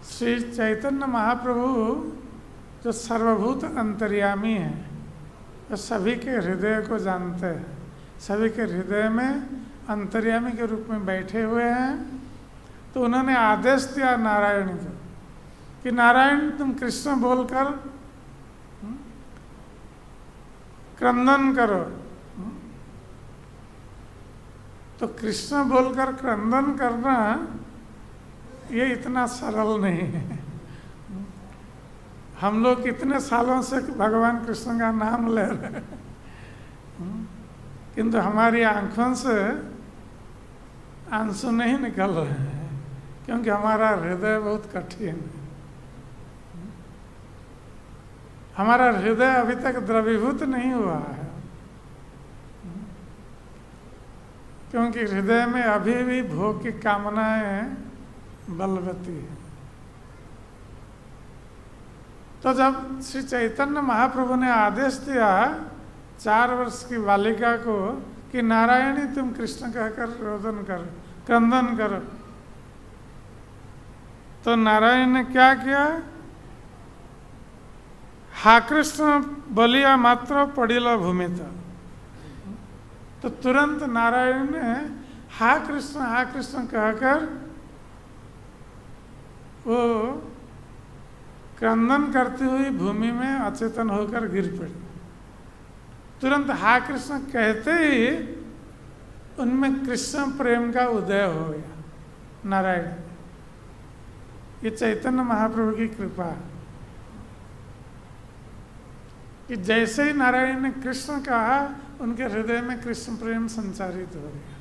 श्री चैतन्य महाप्रभु जो सर्वभूत अंतर्यामी है, तो सभी के हृदय को जानते हैं, सभी के हृदय में अंतर्यामी के रूप में बैठे हुए हैं। तो उन्होंने आदेश दिया नारायण को कि नारायण तुम कृष्ण बोलकर क्रंदन करो। तो कृष्ण बोलकर क्रंदन करना ये इतना सरल नहीं है। हम लोग कितने सालों से भगवान कृष्ण का नाम ले रहे हैं, किंतु हमारी आंखों से आंसू नहीं निकल रहे हैं, क्योंकि हमारा हृदय बहुत कठिन है। हमारा हृदय अभी तक द्रवीभूत नहीं हुआ है। क्योंकि हृदय में अभी भी भोग की कामनाएं बलवती है। तो जब श्री चैतन्य महाप्रभु ने आदेश दिया 4 वर्ष की बालिका को कि नारायणी तुम कृष्ण कहकर रोदन करो, क्रंदन करो, तो नारायण ने क्या किया? हा कृष्ण बोलिया मात्र पड़िल भूमि था। तो तुरंत नारायण ने हा कृष्ण कहकर वो क्रंदन करती हुई भूमि में अचेतन होकर गिर पड़ी। तुरंत हा कृष्ण कहते ही उनमें कृष्ण प्रेम का उदय हो गया। नारायण, ये चैतन्य महाप्रभु की कृपा कि जैसे ही नारायण ने कृष्ण कहा उनके हृदय में कृष्ण प्रेम संचारित हो गया,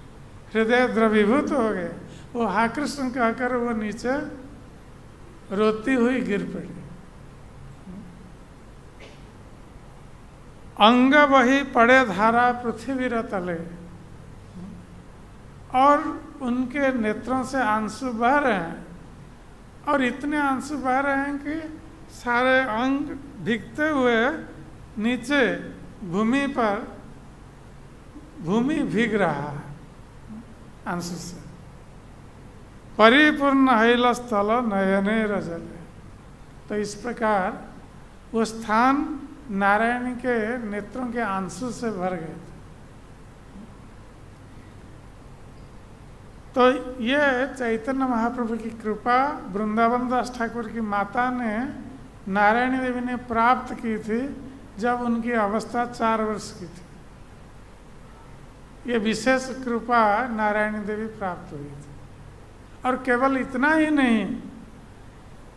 हृदय द्रवीभूत हो गए। वो हा कृष्ण कहकर वो नीचे रोती हुई गिर पड़ी। अंग वही पड़े धारा पृथ्वी तले, और उनके नेत्रों से आंसू बह रहे हैं, और इतने आंसू बह रहे हैं कि सारे अंग भीगते हुए नीचे भूमि पर भूमि भीग रहा है आंसू से। परिपूर्ण हैल स्थल नयने रजले। तो इस प्रकार वो स्थान नारायण के नेत्रों के आंसू से भर गए थे। तो ये चैतन्य महाप्रभु की कृपा वृंदावन दास ठाकुर की माता ने नारायणी देवी ने प्राप्त की थी जब उनकी अवस्था 4 वर्ष की थी। ये विशेष कृपा नारायणी देवी प्राप्त हुई थी। और केवल इतना ही नहीं,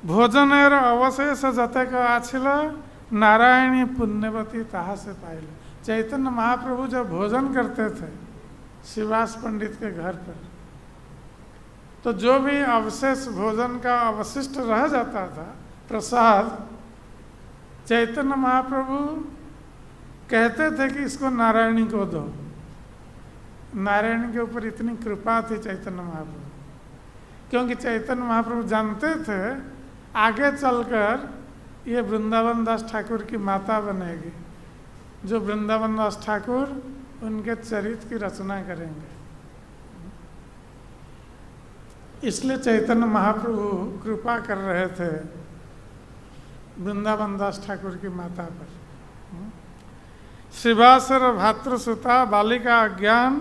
भोजनेर अवशेष जतेक आछिल नारायणी पुण्यवती ताहा से पाइल। चैतन्य महाप्रभु जब भोजन करते थे शिवास पंडित के घर पर, तो जो भी अवशेष भोजन का अवशिष्ट रह जाता था प्रसाद, चैतन्य महाप्रभु कहते थे कि इसको नारायणी को दो। नारायण के ऊपर इतनी कृपा थी चैतन्य महाप्रभु, क्योंकि चैतन्य महाप्रभु जानते थे आगे चलकर ये वृंदावन दास ठाकुर की माता बनेगी, जो वृंदावन दास ठाकुर उनके चरित्र की रचना करेंगे। इसलिए चैतन्य महाप्रभु कृपा कर रहे थे वृंदावन दास ठाकुर की माता पर। शिवासर भातृसुता बालिका अज्ञान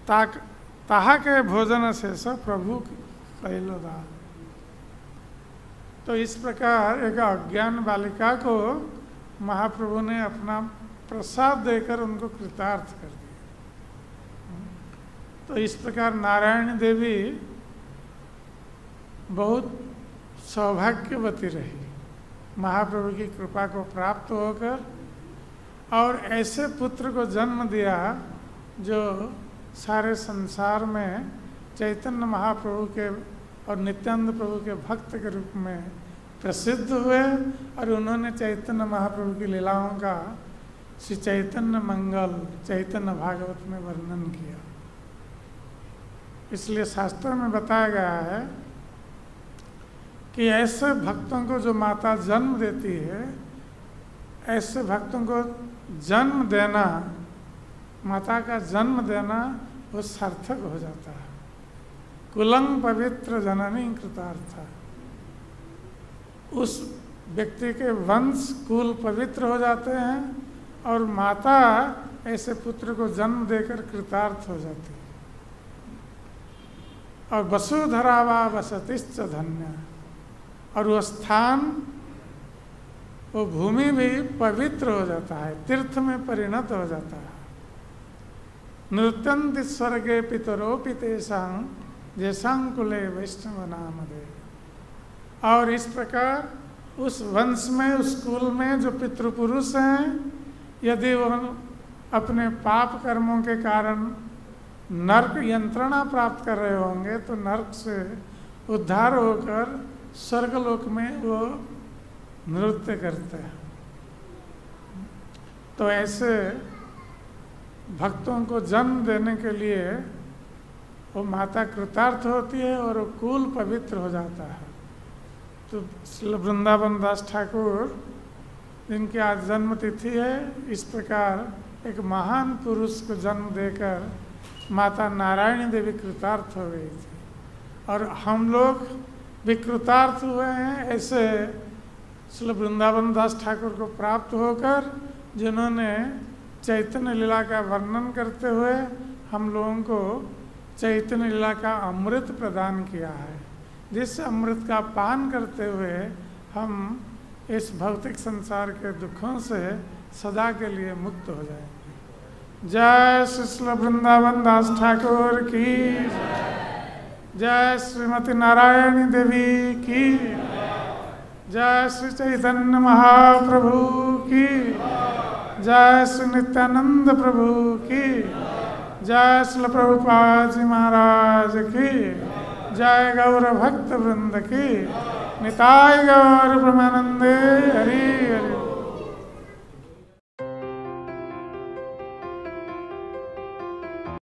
ताहा के भोजन शेष प्रभु पहलो दान। तो इस प्रकार एक अज्ञान बालिका को महाप्रभु ने अपना प्रसाद देकर उनको कृतार्थ कर दिया। तो इस प्रकार नारायण देवी बहुत सौभाग्यवती रही, महाप्रभु की कृपा को प्राप्त होकर, और ऐसे पुत्र को जन्म दिया जो सारे संसार में चैतन्य महाप्रभु के और नित्यानंद प्रभु के भक्त के रूप में प्रसिद्ध हुए। और उन्होंने चैतन्य महाप्रभु की लीलाओं का श्री चैतन्य मंगल चैतन्य भागवत में वर्णन किया। इसलिए शास्त्रों में बताया गया है कि ऐसे भक्तों को जो माता जन्म देती है, ऐसे भक्तों को जन्म देना, माता का जन्म देना वो सार्थक हो जाता है। कुलंग पवित्र जननी कृतार्थ। उस व्यक्ति के वंश कुल पवित्र हो जाते हैं और माता ऐसे पुत्र को जन्म देकर कृतार्थ हो जाती है। और वसुधरा वा वसतिश्च धन्य। और वो स्थान, वो भूमि भी पवित्र हो जाता है, तीर्थ में परिणत हो जाता है। नृत्यन्ति स्वर्गे पितरोपि तेषां जैसां कुले वैष्णव नामदे। और इस प्रकार उस वंश में, उस कुल में जो पितृपुरुष हैं, यदि वो अपने पाप कर्मों के कारण नरक यंत्रणा प्राप्त कर रहे होंगे तो नरक से उद्धार होकर स्वर्गलोक में वो नृत्य करते हैं। तो ऐसे भक्तों को जन्म देने के लिए वो माता कृतार्थ होती है और वो कुल पवित्र हो जाता है। तो श्री वृंदावन दास ठाकुर जिनकी आज जन्म तिथि है, इस प्रकार एक महान पुरुष को जन्म देकर माता नारायणी देवी कृतार्थ हो गई थी और हम लोग भी कृतार्थ हुए हैं ऐसे श्री वृंदावन दास ठाकुर को प्राप्त होकर, जिन्होंने चैतन्य लीला का वर्णन करते हुए हम लोगों को चैतन्य लीला का अमृत प्रदान किया है, जिस अमृत का पान करते हुए हम इस भौतिक संसार के दुखों से सदा के लिए मुक्त हो जाएंगे। जय श्री वृंदावन दास ठाकुर की, जय श्रीमती नारायणी देवी की, जय श्री चैतन्य महाप्रभु की, जय श्री नित्यानंद प्रभु की, जय श्री प्रभुपाद जी महाराज की, जय गौर भक्त वृंद की, निताय गौर ब्रह्मानंदे